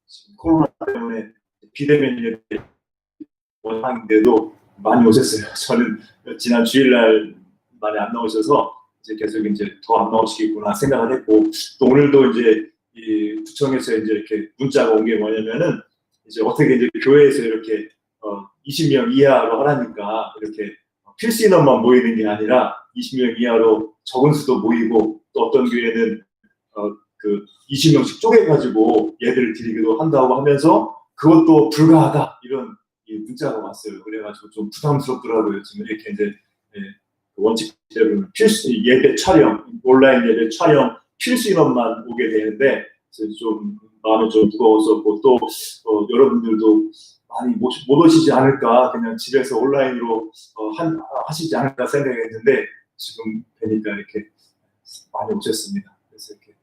지금 코로나 때문에 비대면 예배 원하는데도 많이 오셨어요. 저는 지난 주일날 많이 안 나오셔서 이제 계속 이제 더 안 나오시겠구나 생각을 했고, 또 오늘도 이제 이 구청에서 이제 이렇게 문자가 온 게 뭐냐면은 이제 어떻게 이제 교회에서 이렇게 20명 이하로 하라니까 이렇게 필수 인원만 모이는 게 아니라 20명 이하로 적은 수도 모이고, 또 어떤 교회는 그 20명씩 쪼개가지고 예배를 드리기도 한다고 하면서 그것도 불가하다 이런 문자가 왔어요. 그래가지고 좀 부담스럽더라고요. 지금 이렇게 이제 원칙대로는 필수 예배 촬영, 온라인 예배 촬영 필수 인원만 오게 되는데 좀 마음이 좀 무거웠었고, 또 여러분들도 많이 못 오시지 않을까, 그냥 집에서 온라인으로 하시지 않을까 생각했는데 지금 뵈니까 이렇게 많이 오셨습니다. 그래서 이렇게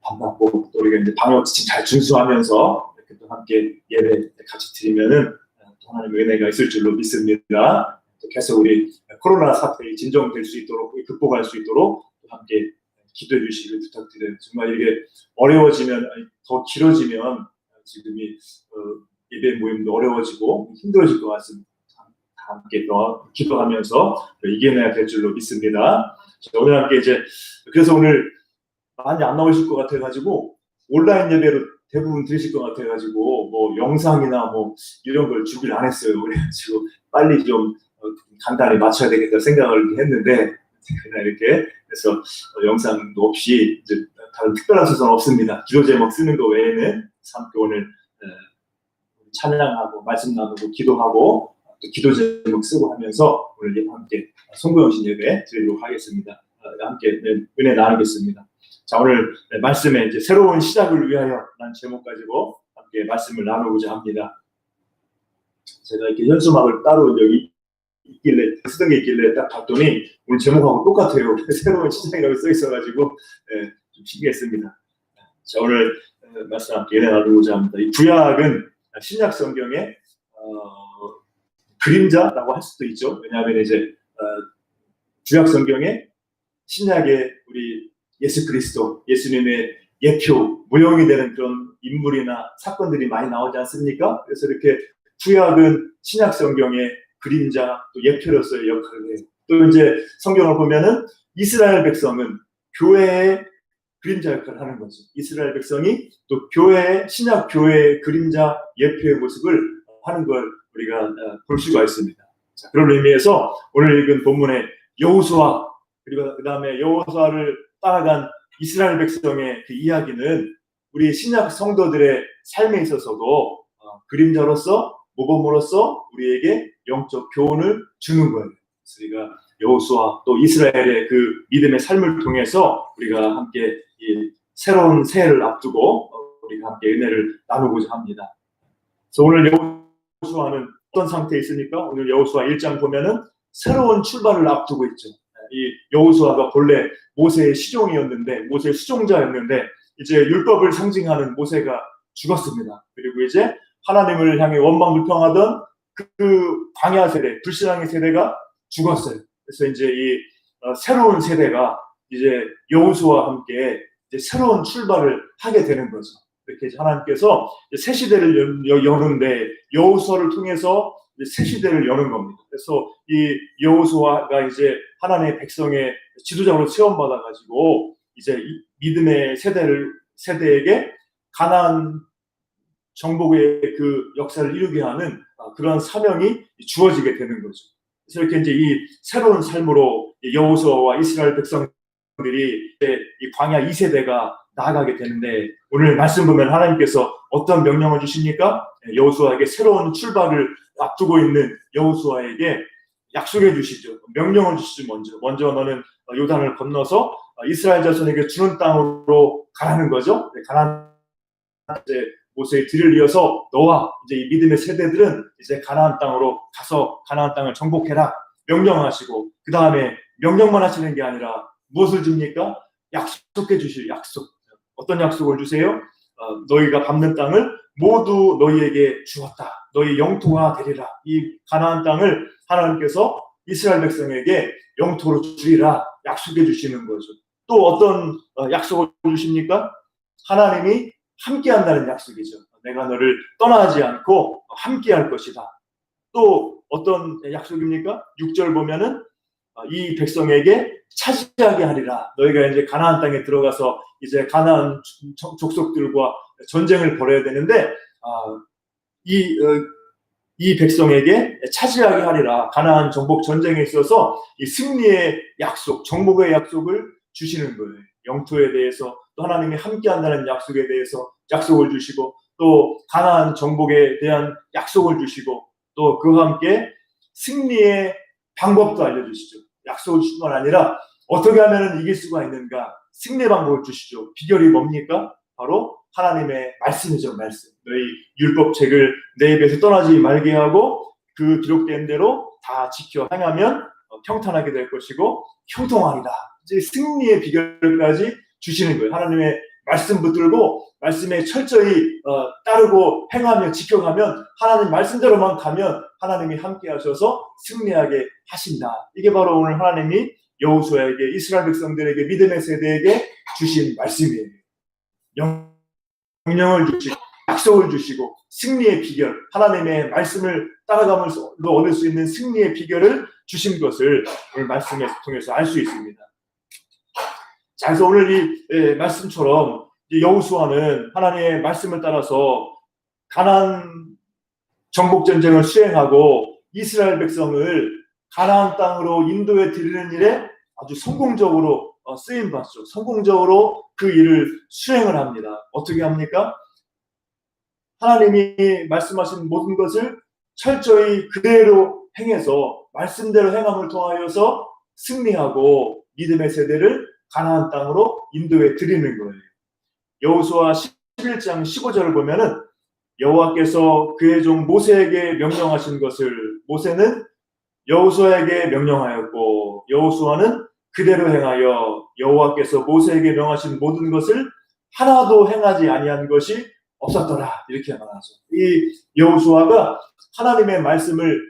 반갑고, 또 우리가 이제 방역 지침 잘 준수하면서 이렇게 또 함께 예배 같이 드리면은 하나님의 은혜가 있을 줄로 믿습니다. 또 계속 우리 코로나 사태가 진정될 수 있도록, 극복할 수 있도록 함께 기도해 주시길 부탁드려요. 정말 이게 어려워지면, 더 길어지면 지금이 예배 모임도 어려워지고 힘들어질 것 같습니다. 다 함께 더 기도하면서 이겨내야 될 줄로 믿습니다. 자, 오늘 함께 이제 그래서 오늘 많이 안 나오실 것 같아가지고 온라인 예배로 대부분 들으실 것 같아가지고 뭐 영상이나 뭐 이런 걸 준비를 안 했어요. 그래가지고 빨리 좀 간단히 맞춰야 되겠다 생각을 했는데 그냥 이렇게 그래서 영상도 없이 이제 다른 특별한 수서는 없습니다. 기도 제목 쓰는 거 외에는 함께 오늘 찬양하고 말씀 나누고 기도하고 또 기도 제목 쓰고 하면서 오늘 함께 송구영신 예배 드리도록 하겠습니다. 함께 은혜 나누겠습니다. 자, 오늘 말씀에 이제 새로운 시작을 위하여 라는 제목 가지고 함께 말씀을 나누고자 합니다. 제가 이렇게 현수막을 따로 여기 있길래 쓰던 게 있길래 딱 봤더니 오늘 제목하고 똑같아요. 새로운 시작이라고 써 있어가지고 좀 신기했습니다. 자, 오늘 말씀 함께 은혜 나누고자 합니다. 이 구약은 신약 성경의 그림자라고 할 수도 있죠. 왜냐하면 이제 구약 성경에 신약의 우리 예수 그리스도, 예수님의 예표, 모형이 되는 그런 인물이나 사건들이 많이 나오지 않습니까? 그래서 이렇게 구약은 신약 성경의 그림자, 또 예표로서의 역할을 해요. 또 이제 성경을 보면은 이스라엘 백성은 교회의 그림자 역할을 하는 거죠. 이스라엘 백성이 또 교회의, 신약 교회의 그림자, 예표의 모습을 하는 걸 우리가 볼 수가 있습니다. 자, 그런 의미에서 오늘 읽은 본문의 여호수아, 그리고 그 다음에 여호수아를 따라간 이스라엘 백성의 그 이야기는 우리 신약 성도들의 삶에 있어서도 그림자로서, 모범으로서 우리에게 영적 교훈을 주는 거예요. 그래서 우리가 여호수아 또 이스라엘의 그 믿음의 삶을 통해서 우리가 함께 이 새로운 새해를 앞두고 우리가 함께 은혜를 나누고자 합니다. 그래서 오늘 여호수아는 어떤 상태에 있습니까? 오늘 여호수아 1장 보면은 새로운 출발을 앞두고 있죠. 이 여호수아가 본래 모세의 시종이었는데, 모세의 수종자였는데 이제 율법을 상징하는 모세가 죽었습니다. 그리고 이제 하나님을 향해 원망불평하던 그 광야 세대, 불신앙의 세대가 죽었어요. 그래서 이제 이 새로운 세대가 이제 여호수아와 함께 이제 새로운 출발을 하게 되는 거죠. 이렇게 하나님께서 새 시대를 여는데 여호수아를 통해서 새 시대를 여는 겁니다. 그래서 이 여호수아가 이제 하나님의 백성의 지도자로 체험받아가지고 이제 이 믿음의 세대에게 가나안 정복의 그 역사를 이루게 하는 그런 사명이 주어지게 되는 거죠. 그래서 이렇게 이제 이 새로운 삶으로 여호수아와 이스라엘 백성들이 이 광야 2세대가 나아가게 되는데, 오늘 말씀 보면 하나님께서 어떤 명령을 주십니까? 여호수아에게 새로운 출발을 앞두고 있는 여호수아에게 약속해 주시죠. 명령을 주시죠. 먼저 너는 요단을 건너서 이스라엘 자손에게 주는 땅으로 가라는 거죠. 가나안 이제 모세의 뒤를 이어서 너와 이제 이 믿음의 세대들은 이제 가나안 땅으로 가서 가나안 땅을 정복해라 명령하시고, 그 다음에 명령만 하시는 게 아니라 무엇을 줍니까? 약속해 주실 약속. 어떤 약속을 주세요? 너희가 밟는 땅을 모두 너희에게 주었다. 너희 영토가 되리라. 이 가나안 땅을 하나님께서 이스라엘 백성에게 영토로 주리라 약속해 주시는 거죠. 또 어떤 약속을 주십니까? 하나님이 함께한다는 약속이죠. 내가 너를 떠나지 않고 함께할 것이다. 또 어떤 약속입니까? 6절 보면은 이 백성에게 차지하게 하리라. 너희가 이제 가나안 땅에 들어가서 이제 가나안 족속들과 전쟁을 벌여야 되는데 이, 이 백성에게 차지하게 하리라. 가나안 정복 전쟁에 있어서 이 승리의 약속, 정복의 약속을 주시는 거예요. 영토에 대해서 또 하나님이 함께한다는 약속에 대해서 약속을 주시고 또 가나안 정복에 대한 약속을 주시고 또 그와 함께 승리의 방법도 알려주시죠. 약속을 주신 건 아니라 어떻게 하면 이길 수가 있는가 승리의 방법을 주시죠. 비결이 뭡니까? 바로 하나님의 말씀이죠. 말씀. 너희 율법책을 내 입에서 떠나지 말게 하고 그 기록된 대로 다 지켜 행하면 평탄하게 될 것이고 형통하리라. 이제 승리의 비결까지 주시는 거예요. 하나님의 말씀 붙들고 말씀에 철저히 따르고 행하며 지켜가면 하나님 말씀대로만 가면 하나님이 함께 하셔서 승리하게 하신다. 이게 바로 오늘 하나님이 여호수아에게 이스라엘 백성들에게 믿음의 세대에게 주신 말씀이에요. 명령을 주시고 약속을 주시고 승리의 비결, 하나님의 말씀을 따라가면서 얻을 수 있는 승리의 비결을 주신 것을 오늘 말씀을 통해서 알 수 있습니다. 자, 그래서 오늘 이 말씀처럼 여호수아는 하나님의 말씀을 따라서 가나안 정복 전쟁을 수행하고 이스라엘 백성을 가나안 땅으로 인도해 드리는 일에 아주 성공적으로 쓰임 받죠. 성공적으로 그 일을 수행을 합니다. 어떻게 합니까? 하나님이 말씀하신 모든 것을 철저히 그대로 행해서 말씀대로 행함을 통하여서 승리하고 믿음의 세대를 가나안 땅으로 인도해 드리는 거예요. 여호수아 11장 15절을 보면은 여호와께서 그의 종 모세에게 명령하신 것을 모세는 여호수아에게 명령하였고 여호수아는 그대로 행하여 여호와께서 모세에게 명하신 모든 것을 하나도 행하지 아니한 것이 없었더라. 이렇게 말하죠. 이 여호수아가 하나님의 말씀을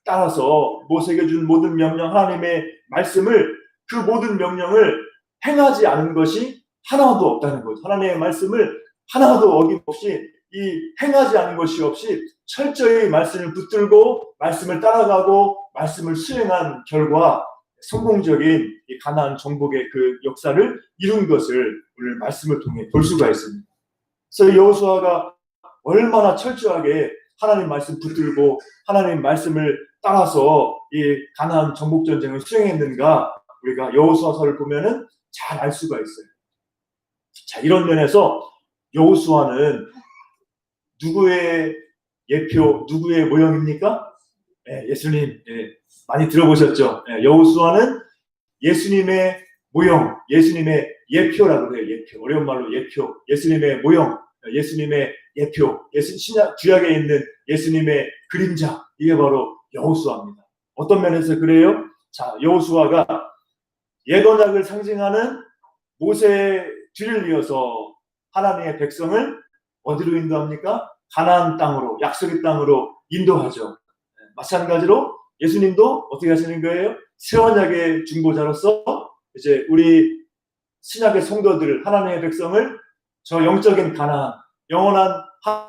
따라서 모세에게 준 모든 명령, 하나님의 말씀을 그 모든 명령을 행하지 않은 것이 하나도 없다는 거죠. 하나님의 말씀을 하나도 어김없이 이 행하지 않은 것이 없이 철저히 말씀을 붙들고 말씀을 따라가고 말씀을 수행한 결과 성공적인 이 가나안 정복의 그 역사를 이룬 것을 오늘 말씀을 통해 볼 수가 있습니다. 그래서 여호수아가 얼마나 철저하게 하나님 말씀 붙들고 하나님 말씀을 따라서 이 가나안 정복 전쟁을 수행했는가 우리가 여호수아서를 보면은 잘 알 수가 있어요. 자, 이런 면에서 여호수아는 누구의 예표, 누구의 모형입니까? 예수님. 많이 들어보셨죠? 여호수아는 예수님의 모형, 예수님의 예표라고 해요. 예표. 어려운 말로 예표. 예수님의 모형, 예수님의 예표. 신약 구약에 있는 예수님의 그림자. 이게 바로 여호수아입니다. 어떤 면에서 그래요? 자, 여호수아가 옛 언약을 상징하는 모세의 뒤를 이어서 하나님의 백성을 어디로 인도합니까? 가나안 땅으로, 약속의 땅으로 인도하죠. 마찬가지로 예수님도 어떻게 하시는 거예요? 새 언약의 중보자로서 이제 우리 신약의 성도들, 하나님의 백성을 저 영적인 가나안, 영원한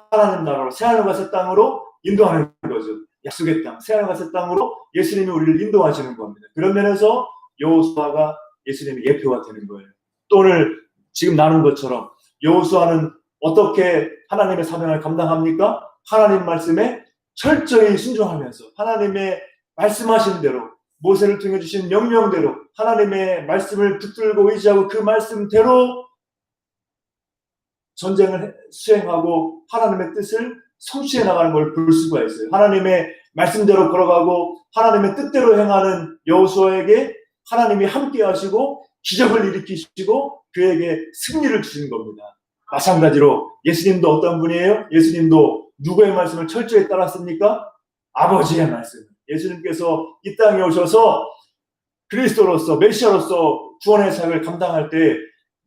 하나님 나라로, 새하늘과 새 땅으로 인도하는 거죠. 약속의 땅, 새하늘과 새 땅으로 예수님이 우리를 인도하시는 겁니다. 그런 면에서 여호수아가 예수님의 예표가 되는 거예요. 또 오늘 지금 나눈 것처럼 여호수아는 어떻게 하나님의 사명을 감당합니까? 하나님 말씀에 철저히 순종하면서 하나님의 말씀하신 대로 모세를 통해 주신 명령대로 하나님의 말씀을 붙들고 의지하고 그 말씀대로 전쟁을 수행하고 하나님의 뜻을 성취해 나가는 걸 볼 수가 있어요. 하나님의 말씀대로 걸어가고 하나님의 뜻대로 행하는 여호수아에게 하나님이 함께 하시고 기적을 일으키시고 그에게 승리를 주신 겁니다. 마찬가지로 예수님도 어떤 분이에요? 예수님도 누구의 말씀을 철저히 따랐습니까? 아버지의 말씀. 예수님께서 이 땅에 오셔서 그리스도로서 메시아로서 구원의 사역을 감당할 때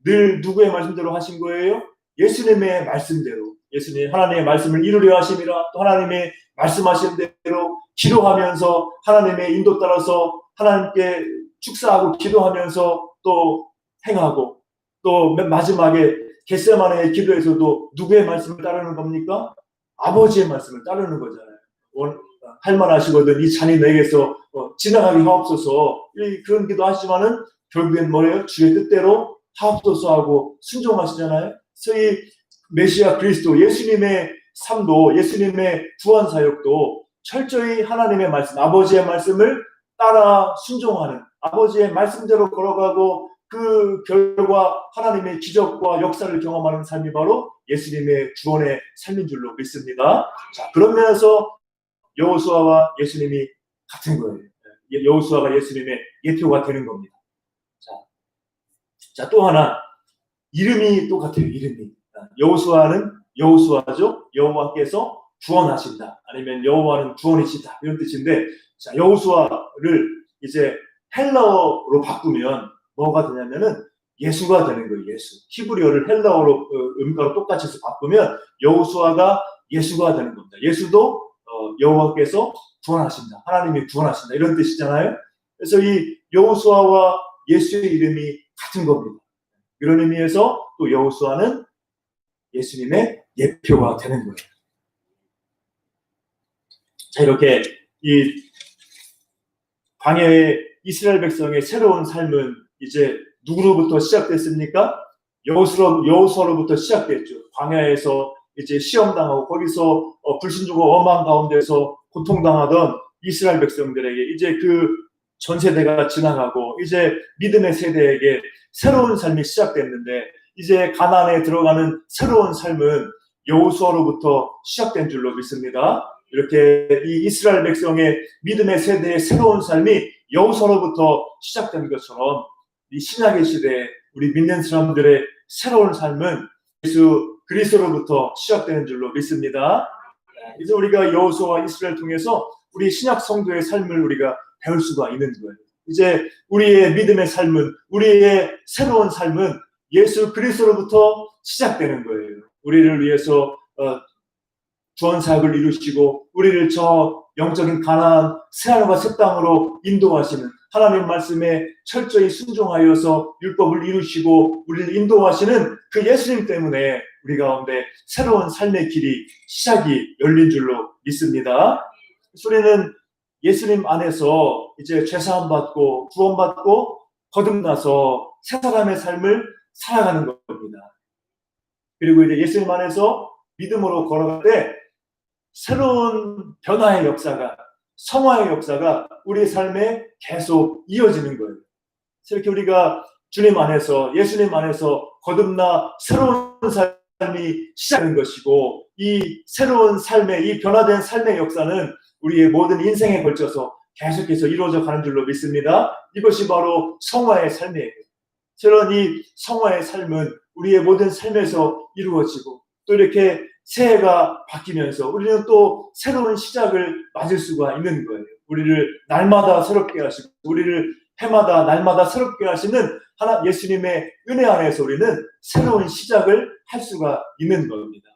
늘 누구의 말씀대로 하신 거예요? 예수님의 말씀대로. 예수님 하나님의 말씀을 이루려 하심이라 또 하나님의 말씀하신 대로 기도하면서 하나님의 인도 따라서 하나님께 축사하고 기도하면서 또 행하고 또 맨 마지막에 겟세마네의 기도에서도 누구의 말씀을 따르는 겁니까? 아버지의 말씀을 따르는 거잖아요. 할 만하시거든 이 잔이 내게서 지나가게 하옵소서. 그런 기도 하시지만은 결국엔 뭐래요? 주의 뜻대로 하옵소서 하고 순종하시잖아요. 그래서 이 메시아 그리스도 예수님의 삶도, 예수님의 구원 사역도 철저히 하나님의 말씀, 아버지의 말씀을 따라 순종하는, 아버지의 말씀대로 걸어가고 그 결과 하나님의 기적과 역사를 경험하는 삶이 바로 예수님의 구원의 삶인 줄로 믿습니다. 자, 그런 면에서 여호수아와 예수님이 같은 거예요. 여호수아가 예수님의 예표가 되는 겁니다. 자, 또 하나 이름이 똑같아요. 이름이 여호수아는 여호수아죠. 여호와께서 구원하신다. 아니면 여호와는 구원이시다. 이런 뜻인데, 자, 여호수아를 이제 헬라어로 바꾸면 뭐가 되냐면은 예수가 되는 거예요. 예수. 히브리어를 헬라어로 음가로 똑같이 해서 바꾸면 여호수아가 예수가 되는 겁니다. 예수도 여호와께서 구원하신다. 하나님이 구원하신다. 이런 뜻이잖아요. 그래서 이 여호수아와 예수의 이름이 같은 겁니다. 이런 의미에서 또 여호수아는 예수님의 예표가 되는 거예요. 자, 이렇게 이 광야의 이스라엘 백성의 새로운 삶은 이제 누구로부터 시작됐습니까? 여호수아로부터 시작됐죠. 광야에서 이제 시험당하고 거기서 불신주고 엄한 가운데서 고통당하던 이스라엘 백성들에게 이제 그 전 세대가 지나가고 이제 믿음의 세대에게 새로운 삶이 시작됐는데, 이제 가나안에 들어가는 새로운 삶은 여호수아로부터 시작된 줄로 믿습니다. 이렇게 이 이스라엘 백성의 믿음의 세대의 새로운 삶이 여호수아로부터 시작된 것처럼 이 신약의 시대에 우리 믿는 사람들의 새로운 삶은 예수 그리스도로부터 시작되는 줄로 믿습니다. 이제 우리가 여호수아와 이스라엘을 통해서 우리 신약 성도의 삶을 우리가 배울 수가 있는 거예요. 이제 우리의 믿음의 삶은, 우리의 새로운 삶은 예수 그리스도로부터 시작되는 거예요. 우리를 위해서 구원 사역을 이루시고 우리를 저 영적인 가나안 새하늘과 새 땅으로 인도하시는 하나님 말씀에 철저히 순종하여서 율법을 이루시고 우리를 인도하시는 그 예수님 때문에 우리 가운데 새로운 삶의 길이 시작이 열린 줄로 믿습니다. 우리는 예수님 안에서 이제 죄사함 받고 구원받고 거듭나서 새 사람의 삶을 살아가는 겁니다. 그리고 이제 예수님 안에서 믿음으로 걸어갈 때 새로운 변화의 역사가, 성화의 역사가 우리의 삶에 계속 이어지는 거예요. 이렇게 우리가 주님 안에서, 예수님 안에서 거듭나 새로운 삶이 시작하는 것이고, 이 새로운 삶의, 이 변화된 삶의 역사는 우리의 모든 인생에 걸쳐서 계속해서 이루어져 가는 줄로 믿습니다. 이것이 바로 성화의 삶이에요. 저런 이 성화의 삶은 우리의 모든 삶에서 이루어지고, 또 이렇게 새해가 바뀌면서 우리는 또 새로운 시작을 맞을 수가 있는 거예요. 우리를 날마다 새롭게 하시고, 우리를 해마다 날마다 새롭게 하시는 하나 예수님의 은혜 안에서 우리는 새로운 시작을 할 수가 있는 겁니다.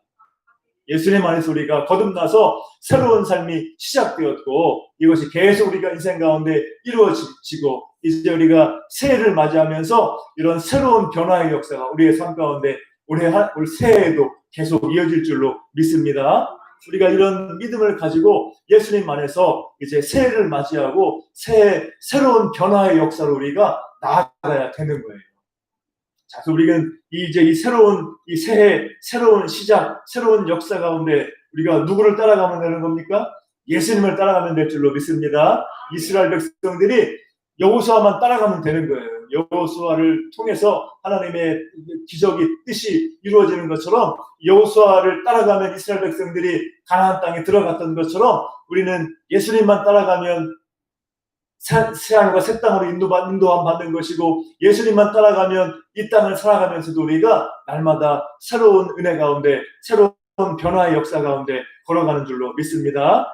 예수님 안에서 우리가 거듭나서 새로운 삶이 시작되었고, 이것이 계속 우리가 인생 가운데 이루어지고, 이제 우리가 새해를 맞이하면서 이런 새로운 변화의 역사가 우리의 삶 가운데 올 새해에도 계속 이어질 줄로 믿습니다. 우리가 이런 믿음을 가지고 예수님 안에서 이제 새해를 맞이하고 새로운 변화의 역사로 우리가 나아가야 되는 거예요. 자, 그래서 우리는 이제 이 새로운 이 새해, 새로운 시작, 새로운 역사 가운데 우리가 누구를 따라가면 되는 겁니까? 예수님을 따라가면 될 줄로 믿습니다. 이스라엘 백성들이 여호수아만 따라가면 되는 거예요. 여호수아를 통해서 하나님의 기적이 뜻이 이루어지는 것처럼 여호수아를 따라가면 이스라엘 백성들이 가나안 땅에 들어갔던 것처럼 우리는 예수님만 따라가면 새하늘과 새 땅으로 인도함 받는 것이고, 예수님만 따라가면 이 땅을 살아가면서도 우리가 날마다 새로운 은혜 가운데, 새로운 변화의 역사 가운데 걸어가는 줄로 믿습니다.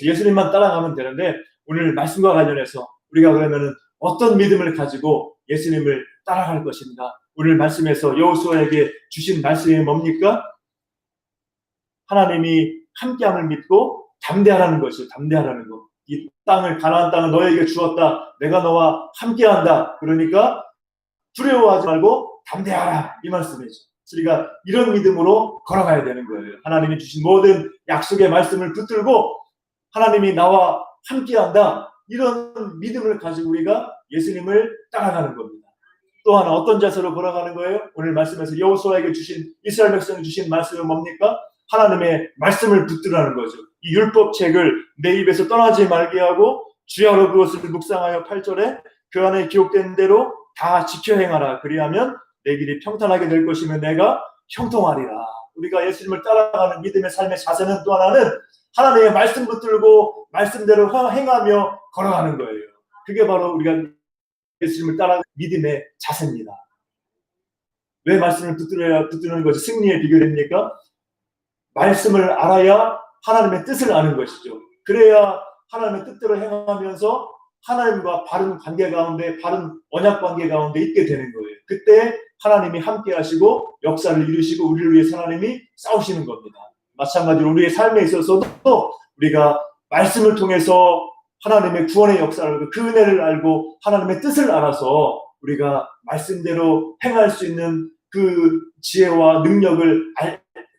예수님만 따라가면 되는데, 오늘 말씀과 관련해서 우리가 그러면은 어떤 믿음을 가지고 예수님을 따라갈 것인가? 오늘 말씀에서 여호수아에게 주신 말씀이 뭡니까? 하나님이 함께함을 믿고 담대하라는 것이요. 담대하라는 것. 이 땅을, 가나안 땅을 너에게 주었다. 내가 너와 함께한다. 그러니까 두려워하지 말고 담대하라. 이 말씀이죠. 우리가 이런 믿음으로 걸어가야 되는 거예요. 하나님이 주신 모든 약속의 말씀을 붙들고 하나님이 나와 함께한다. 이런 믿음을 가지고 우리가 예수님을 따라가는 겁니다. 또 하나 어떤 자세로 걸어가는 거예요? 오늘 말씀에서 여호수아에게 주신, 이스라엘 백성이 주신 말씀은 뭡니까? 하나님의 말씀을 붙들라는 거죠. 이 율법책을 내 입에서 떠나지 말게 하고 주야로 그것을 묵상하여 8절에 그 안에 기록된 대로 다 지켜 행하라. 그리하면 내 길이 평탄하게 될 것이며 내가 형통하리라. 우리가 예수님을 따라가는 믿음의 삶의 자세는 또 하나는 하나님의 말씀 붙들고 말씀대로 행하며 걸어가는 거예요. 그게 바로 우리가 예수님을 따라가는 믿음의 자세입니다. 왜 말씀을 붙드는 것이 승리의 비결입니까? 말씀을 알아야 하나님의 뜻을 아는 것이죠. 그래야 하나님의 뜻대로 행하면서 하나님과 바른 관계 가운데, 바른 언약 관계 가운데 있게 되는 거예요. 그때 하나님이 함께 하시고 역사를 이루시고 우리를 위해서 하나님이 싸우시는 겁니다. 마찬가지로 우리의 삶에 있어서도 우리가 말씀을 통해서 하나님의 구원의 역사를 알고 그 은혜를 알고 하나님의 뜻을 알아서 우리가 말씀대로 행할 수 있는 그 지혜와 능력을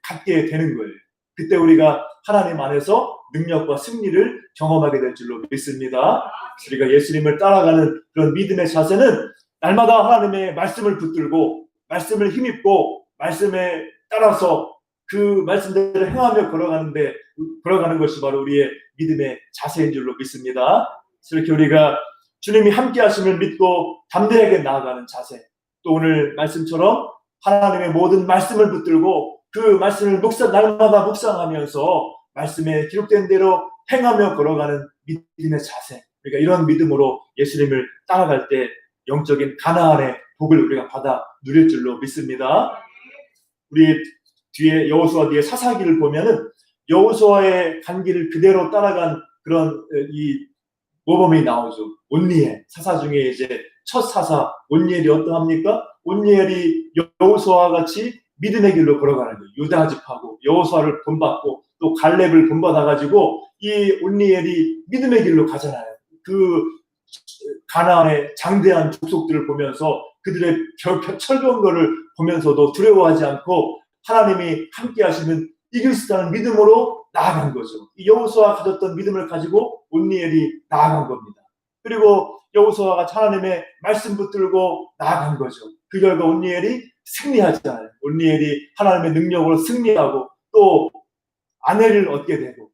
갖게 되는 거예요. 그때 우리가 하나님 안에서 능력과 승리를 경험하게 될 줄로 믿습니다. 우리가 예수님을 따라가는 그런 믿음의 자세는 날마다 하나님의 말씀을 붙들고 말씀을 힘입고 말씀에 따라서 그 말씀대로 행하며 걸어가는 것이 바로 우리의 믿음의 자세인 줄로 믿습니다. 이렇게 우리가 주님이 함께 하심을 믿고 담대하게 나아가는 자세, 또 오늘 말씀처럼 하나님의 모든 말씀을 붙들고 그 말씀을 날마다 묵상하면서 말씀에 기록된 대로 행하며 걸어가는 믿음의 자세, 그러니까 이런 믿음으로 예수님을 따라갈 때 영적인 가나안의 복을 우리가 받아 누릴 줄로 믿습니다. 우리 뒤에 여호수아 뒤에 사사기를 보면은 여호수아의 간 길을 그대로 따라간 그런 이 모범이 나오죠. 온니엘 사사 중에 이제 첫 사사 온니엘이 어떠합니까? 온니엘이 여호수아와 같이 믿음의 길로 걸어가는 거예요. 유다 집하고 여호수아를 본받고 또 갈렙을 본받아가지고 이 온니엘이 믿음의 길로 가잖아요. 그 가나안의 장대한 족속들을 보면서 그들의 철병거를 보면서도 두려워하지 않고 하나님이 함께 하시는 이길 수 있다는 믿음으로 나아간 거죠. 여호수아가 가졌던 믿음을 가지고 온니엘이 나아간 겁니다. 그리고 여호수아가 하나님의 말씀 붙들고 나아간 거죠. 그 결과 온니엘이 승리하잖아요. 온니엘이 하나님의 능력으로 승리하고 또 아내를 얻게 되고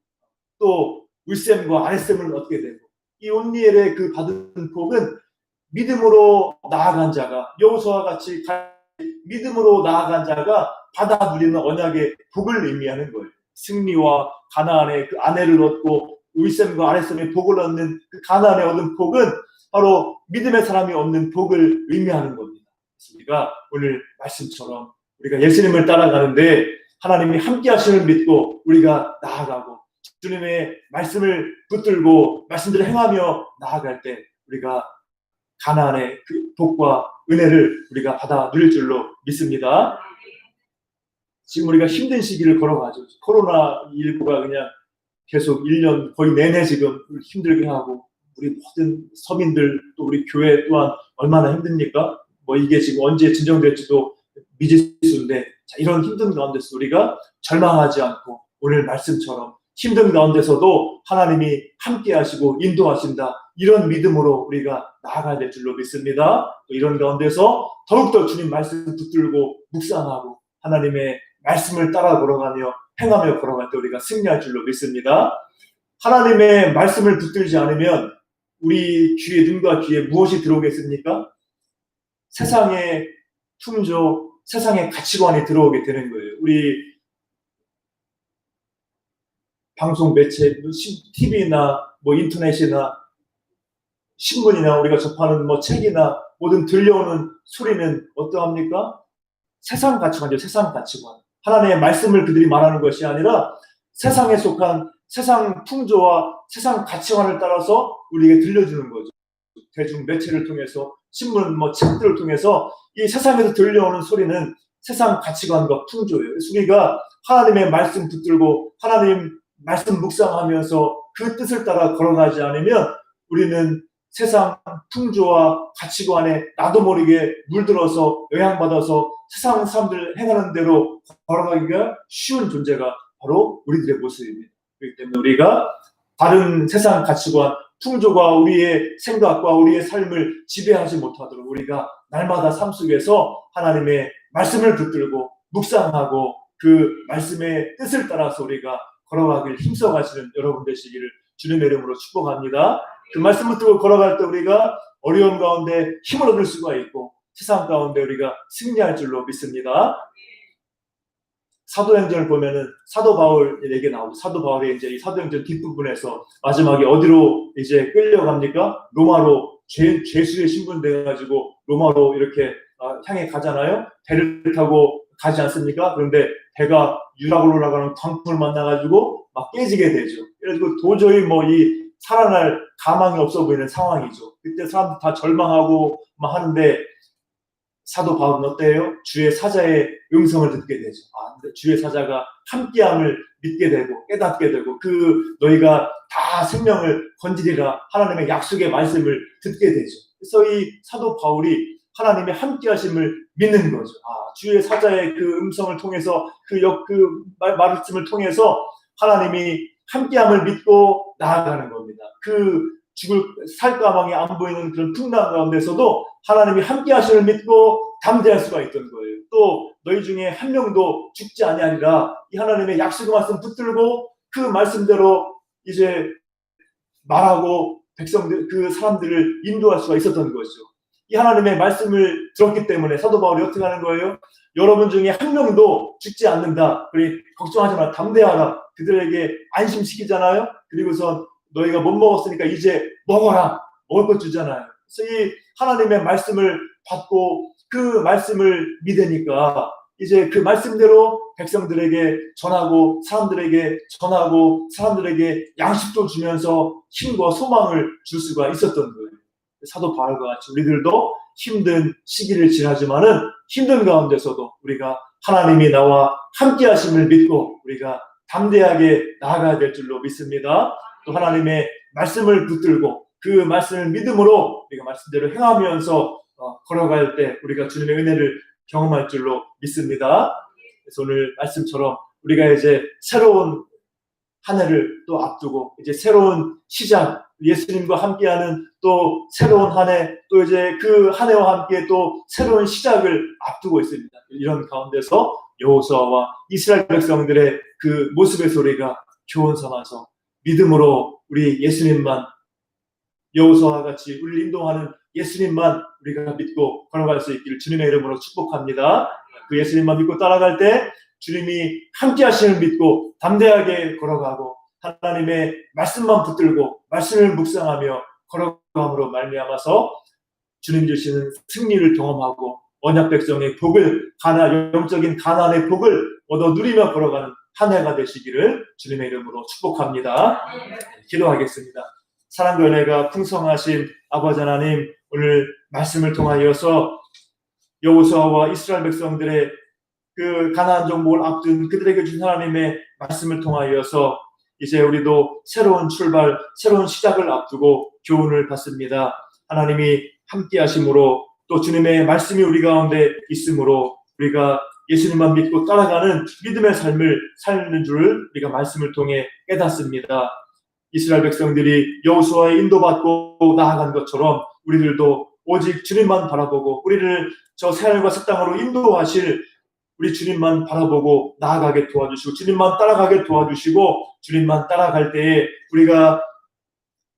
또 울셈과 아랫셈을 얻게 되고 이 온니엘의 그 받은 복은 믿음으로 나아간 자가 여호수아와 같이 믿음으로 나아간 자가 받아 누리는 언약의 복을 의미하는 거예요. 승리와 가나안의 그 아내를 얻고 울셈과 아랫셈의 복을 얻는 그 가나안에 얻은 복은 바로 믿음의 사람이 얻는 복을 의미하는 겁니다. 우리가 오늘 말씀처럼 우리가 예수님을 따라가는데 하나님이 함께 하심을 믿고 우리가 나아가고 주님의 말씀을 붙들고 말씀대로 행하며 나아갈 때 우리가 가나안의 그 복과 은혜를 우리가 받아 누릴 줄로 믿습니다. 지금 우리가 힘든 시기를 걸어가죠. 코로나19가 그냥 계속 1년 거의 내내 지금 힘들게 하고 우리 모든 서민들 또 우리 교회 또한 얼마나 힘듭니까? 뭐 이게 지금 언제 진정될지도 미지수인데 자, 이런 힘든 가운데서 우리가 절망하지 않고 오늘 말씀처럼 힘든 가운데서도 하나님이 함께 하시고 인도하신다. 이런 믿음으로 우리가 나아가야 될 줄로 믿습니다. 또 이런 가운데서 더욱더 주님 말씀 붙들고 묵상하고 하나님의 말씀을 따라 걸어가며 행하며 걸어갈 때 우리가 승리할 줄로 믿습니다. 하나님의 말씀을 붙들지 않으면 우리 귀에 눈과 귀에 무엇이 들어오겠습니까? 세상의 풍조, 세상의 가치관이 들어오게 되는 거예요. 우리 방송 매체, TV나 뭐 인터넷이나 신문이나 우리가 접하는 뭐 책이나 모든 들려오는 소리는 어떠합니까? 세상 가치관이죠. 세상 가치관. 하나님의 말씀을 그들이 말하는 것이 아니라 세상에 속한 세상 풍조와 세상 가치관을 따라서 우리에게 들려주는 거죠. 대중 매체를 통해서 신문, 뭐 책들을 통해서 이 세상에서 들려오는 소리는 세상 가치관과 풍조예요. 그래서 우리가 하나님의 말씀 붙들고 하나님 말씀 묵상하면서 그 뜻을 따라 걸어가지 않으면 우리는 세상 풍조와 가치관에 나도 모르게 물들어서 영향받아서 세상 사람들 행하는 대로 걸어가기가 쉬운 존재가 바로 우리들의 모습입니다. 그렇기 때문에 우리가 다른 세상 가치관, 풍조가 우리의 생각과 우리의 삶을 지배하지 못하도록 우리가 날마다 삶 속에서 하나님의 말씀을 붙들고 묵상하고 그 말씀의 뜻을 따라서 우리가 걸어가길 힘써가시는 여러분 되시기를 주님의 이름으로 축복합니다. 그 말씀 붙들고 걸어갈 때 우리가 어려움 가운데 힘을 얻을 수가 있고 세상 가운데 우리가 승리할 줄로 믿습니다. 사도행전을 보면은 사도 바울 얘기 나오고 사도 바울이 이제 이 사도행전 뒷부분에서 마지막에 어디로 이제 끌려갑니까? 로마로 죄수의 신분 돼가지고 로마로 이렇게 향해 가잖아요. 배를 타고 가지 않습니까? 그런데 배가 유락으로 올라가는 광풍을 만나가지고 막 깨지게 되죠. 그래가지고 도저히 뭐 이 살아날 가망이 없어 보이는 상황이죠. 그때 사람들 다 절망하고 막 하는데 사도 바울은 어때요? 주의 사자의 음성을 듣게 되죠. 주의 사자가 함께함을 믿게 되고 깨닫게 되고 그 너희가 다 생명을 건지리라 하나님의 약속의 말씀을 듣게 되죠. 그래서 이 사도 바울이 하나님의 함께하심을 믿는 거죠. 주의 사자의 그 음성을 통해서 그 말씀을 통해서 하나님이 함께함을 믿고 나아가는 겁니다. 그 살 가망이 안 보이는 그런 풍랑 가운데서도 하나님이 함께하심을 믿고 담대할 수가 있던 거예요. 또 너희 중에 한 명도 죽지 아니하리라 이 하나님의 약속의 말씀 붙들고 그 말씀대로 이제 말하고 백성들 그 사람들을 인도할 수가 있었던 것이죠. 이 하나님의 말씀을 들었기 때문에 사도 바울이 어떻게 하는 거예요? 여러분 중에 한 명도 죽지 않는다. 그래 걱정하지 마라. 담대하라. 그들에게 안심시키잖아요. 그리고서 너희가 못 먹었으니까 이제 먹어라. 먹을 것 주잖아요. 그래서 이 하나님의 말씀을 받고 그 말씀을 믿으니까 이제 그 말씀대로 백성들에게 전하고 사람들에게 전하고 사람들에게 양식도 주면서 힘과 소망을 줄 수가 있었던 거예요. 사도 바울과 같이 우리들도 힘든 시기를 지나지만은 힘든 가운데서도 우리가 하나님이 나와 함께 하심을 믿고 우리가 담대하게 나아가야 될 줄로 믿습니다. 또 하나님의 말씀을 붙들고 그 말씀을 믿음으로 우리가 말씀대로 행하면서 걸어갈 때 우리가 주님의 은혜를 경험할 줄로 믿습니다. 그래서 오늘 말씀처럼 우리가 이제 새로운 한 해를 또 앞두고 이제 새로운 시작 예수님과 함께하는 또 새로운 한 해 또 이제 그 한 해와 함께 또 새로운 시작을 앞두고 있습니다. 이런 가운데서 여호수아와 이스라엘 백성들의 그 모습의 소리가 교훈 삼아서 믿음으로 우리 예수님만 여호수아와 같이 우리를 인도하는 예수님만 우리가 믿고 걸어갈 수 있기를 주님의 이름으로 축복합니다. 그 예수님만 믿고 따라갈 때 주님이 함께 하심을 믿고 담대하게 걸어가고 하나님의 말씀만 붙들고 말씀을 묵상하며 걸어감으로 말미암아서 주님 주시는 승리를 경험하고 언약 백성의 복을 영적인 가나안의 복을 얻어 누리며 걸어가는 한 해가 되시기를 주님의 이름으로 축복합니다. 기도하겠습니다. 사랑과 은혜가 풍성하신 아버지 하나님, 오늘 말씀을 통하여서 여호수아와 이스라엘 백성들의 그 가나안 정복을 앞둔 그들에게 주신 하나님의 말씀을 통하여서 이제 우리도 새로운 출발, 새로운 시작을 앞두고 교훈을 받습니다. 하나님이 함께 하심으로 또 주님의 말씀이 우리 가운데 있으므로 우리가 예수님만 믿고 따라가는 믿음의 삶을 살는 줄 우리가 말씀을 통해 깨닫습니다. 이스라엘 백성들이 여호수아의 인도받고 나아간 것처럼 우리들도 오직 주님만 바라보고 우리를 저 새하늘과 새 땅으로 인도하실 우리 주님만 바라보고 나아가게 도와주시고 주님만 따라가게 도와주시고 주님만 따라갈 때에 우리가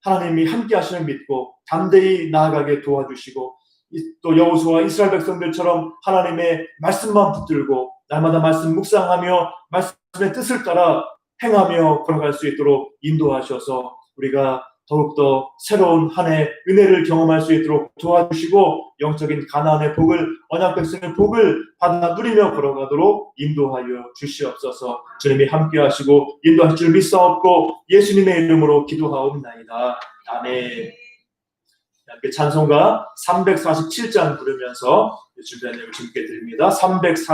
하나님이 함께 하심을 믿고 담대히 나아가게 도와주시고 또 여호수아 이스라엘 백성들처럼 하나님의 말씀만 붙들고 날마다 말씀 묵상하며 말씀의 뜻을 따라 행하며 걸어갈 수 있도록 인도하셔서 우리가 더욱더 새로운 한 해 은혜를 경험할 수 있도록 도와주시고 영적인 가나안의 복을 언약 백성의 복을 받아 누리며 걸어가도록 인도하여 주시옵소서. 주님이 함께 하시고 인도하실 줄 믿사옵고 예수님의 이름으로 기도하옵나이다. 아멘. 함께 찬송가 347장 부르면서 준비한 예물 주님께 드립니다.